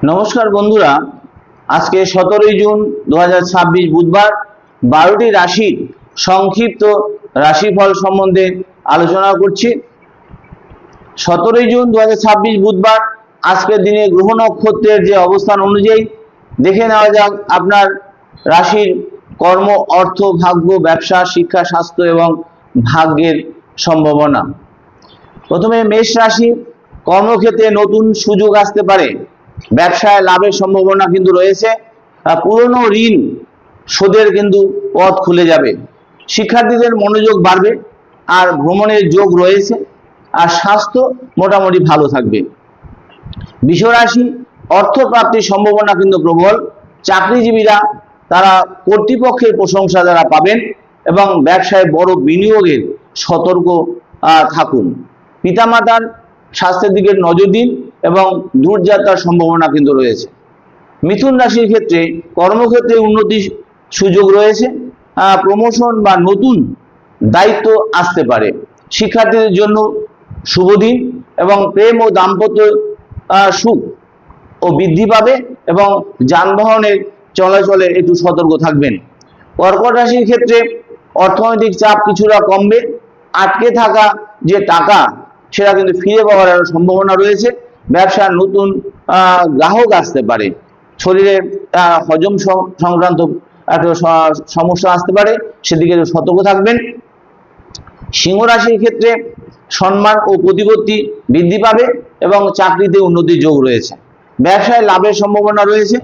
নমস্কার বন্ধুরা, আজকে 17 জুন 2026 বুধবার 12টি রাশির সংক্ষিপ্ত রাশিফল সম্বন্ধে আলোচনা করছি। 17 জুন 2026 বুধবার আজকের দিনে গ্রহ নক্ষত্রের যে অবস্থান অনুযায়ী দেখে নেওয়া যাক আপনার রাশির কর্ম, অর্থ, ভাগ্য, ব্যবসা, শিক্ষা, স্বাস্থ্য এবং ভাগ্যের সম্ভাবনা। প্রথমে মেষ রাশি। কর্মক্ষেত্রে নতুন সুযোগ আসতে পারে, ব্যবসায় লাভের সম্ভাবনা কিন্তু রয়েছে। পুরনো ঋণ শোধের কিন্তু পথ খুলে যাবে। শিক্ষার্থীদের মনোযোগ বাড়বে আর ভ্রমণের যোগ রয়েছে। আর স্বাস্থ্য মোটামুটি ভালো থাকবে। বৃষ রাশি। অর্থ প্রাপ্তির সম্ভাবনা কিন্তু প্রবল। চাকরিজীবীরা তারা কর্তৃপক্ষের প্রশংসা যারা পাবেন এবং ব্যবসায় বড় বিনিয়োগের সতর্ক থাকুন। পিতামাতার স্বাস্থ্যের দিকে নজর দিন এবং দূরযাত্রার সম্ভাবনা কিন্তু রয়েছে। মিথুন রাশির ক্ষেত্রে কর্মক্ষেত্রে উন্নতির সুযোগ রয়েছে। প্রমোশন বা নতুন দায়িত্ব আসতে পারে। শিক্ষার্থীদের জন্য শুভ দিন এবং প্রেম ও দাম্পত্য সুখ ও বৃদ্ধি পাবে এবং যানবাহনের চলাচলে একটু সতর্ক থাকবেন। কর্কট রাশির ক্ষেত্রে অর্থনৈতিক চাপ কিছুটা কমবে। আটকে থাকা যে টাকা সেটা কিন্তু ফিরে পাওয়ার সম্ভাবনা রয়েছে। ব্যবসার নতুন গ্রাহক আসতে পারে। শরীরে হজম সংক্রান্ত একটা সমস্যা আসতে পারে, সেদিকে সতর্ক থাকবেন। সিংহ রাশির ক্ষেত্রে সম্মান ও প্রতিপত্তি বৃদ্ধি পাবে এবং চাকরিতে উন্নতির যোগ রয়েছে। ব্যবসায় লাভের সম্ভাবনা রয়েছে।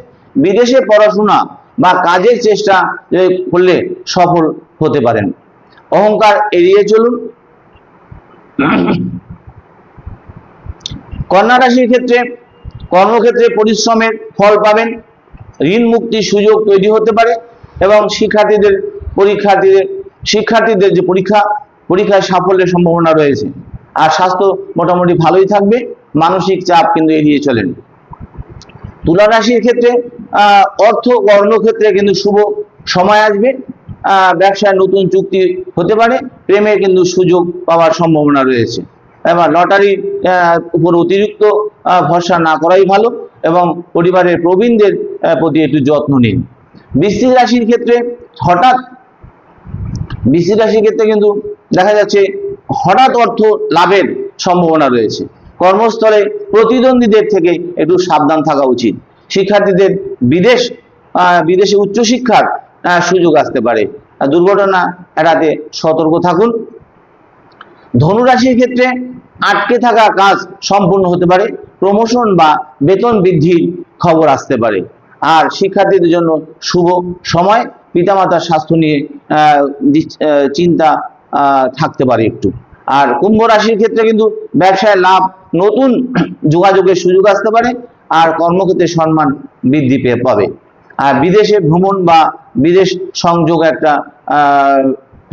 বিদেশে পড়াশোনা বা কাজের চেষ্টা করলে সফল হতে পারেন। অহংকার এড়িয়ে চলুন। কন্যা রাশির ক্ষেত্রে কর্মক্ষেত্রে পরিশ্রমের ফল পাবেন। ঋণ মুক্তির সুযোগ তৈরি হতে পারে এবং শিক্ষার্থীদের যে পরীক্ষায় সাফল্যের সম্ভাবনা রয়েছে। আর স্বাস্থ্য মোটামুটি ভালোই থাকবে। মানসিক চাপ কিন্তু এড়িয়ে চলেন। তুলা রাশির ক্ষেত্রে অর্থ কর্মক্ষেত্রে কিন্তু শুভ সময় আসবে। ব্যবসায় নতুন চুক্তি হতে পারে। প্রেমে কিন্তু সুযোগ পাওয়ার সম্ভাবনা রয়েছে। এবার লটারির উপর অতিরিক্ত ভরসা না করাই ভালো এবং পরিবারের প্রবীণদের প্রতি একটু যত্ন নিন। বৃশ্চিক রাশির ক্ষেত্রে কিন্তু দেখা যাচ্ছে হঠাৎ অর্থ লাভের সম্ভাবনা রয়েছে। কর্মস্থলে প্রতিদ্বন্দ্বীদের থেকে একটু সাবধান থাকা উচিত। শিক্ষার্থীদের বিদেশে উচ্চশিক্ষার সুযোগ আসতে পারে। দুর্ঘটনা এড়াতে সতর্ক থাকুন। ধনু রাশির ক্ষেত্রে আটকে থাকা কাজ সম্পূর্ণ হতে পারে। প্রমোশন বা বেতন বৃদ্ধির খবর আসতে পারে। আর শিক্ষার্থীদের জন্য শুভ সময়। পিতামাতার স্বাস্থ্য নিয়ে চিন্তা থাকতে পারে একটু। আর কুম্ভ রাশির ক্ষেত্রে কিন্তু ব্যবসায় লাভ, নতুন যোগাযোগের সুযোগ আসতে পারে আর কর্মক্ষেত্রে সম্মান বৃদ্ধি পাবে। আর বিদেশে ভ্রমণ বা বিদেশ সংযোগ একটা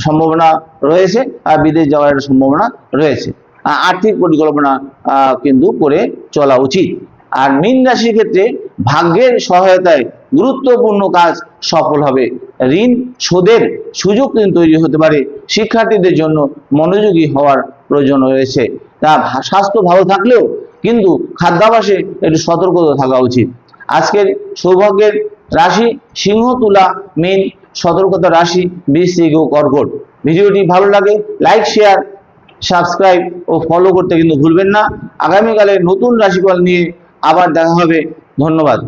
সম্ভাবনা রয়েছে আর বিদেশ যাওয়ার একটা সম্ভাবনা রয়েছে। আর্থিক পরিকল্পনা কিন্তু করে চলা উচিত। আর মীন রাশির ক্ষেত্রে ভাগ্যের সহায়তায় গুরুত্বপূর্ণ কাজ সফল হবে। ঋণ শোধের সুযোগ কিন্তু তৈরি হতে পারে। শিক্ষার্থীদের জন্য মনোযোগী হওয়ার প্রয়োজন রয়েছে। তা স্বাস্থ্য ভালো থাকলেও কিন্তু খাদ্যাভ্যাসে একটু সতর্কতা থাকা উচিত। আজকের সৌভাগ্যের রাশি সিংহ, তুলা, মীন। সতর্কতা রাশি বৃশ্চিক ও কর্কট। ভিডিওটি ভালো লাগে লাইক, শেয়ার, সাবস্ক্রাইব ও ফলো করতে কিন্তু ভুলবেন না। আগামীকালে নতুন রাশিফল নিয়ে আবার দেখা হবে। ধন্যবাদ।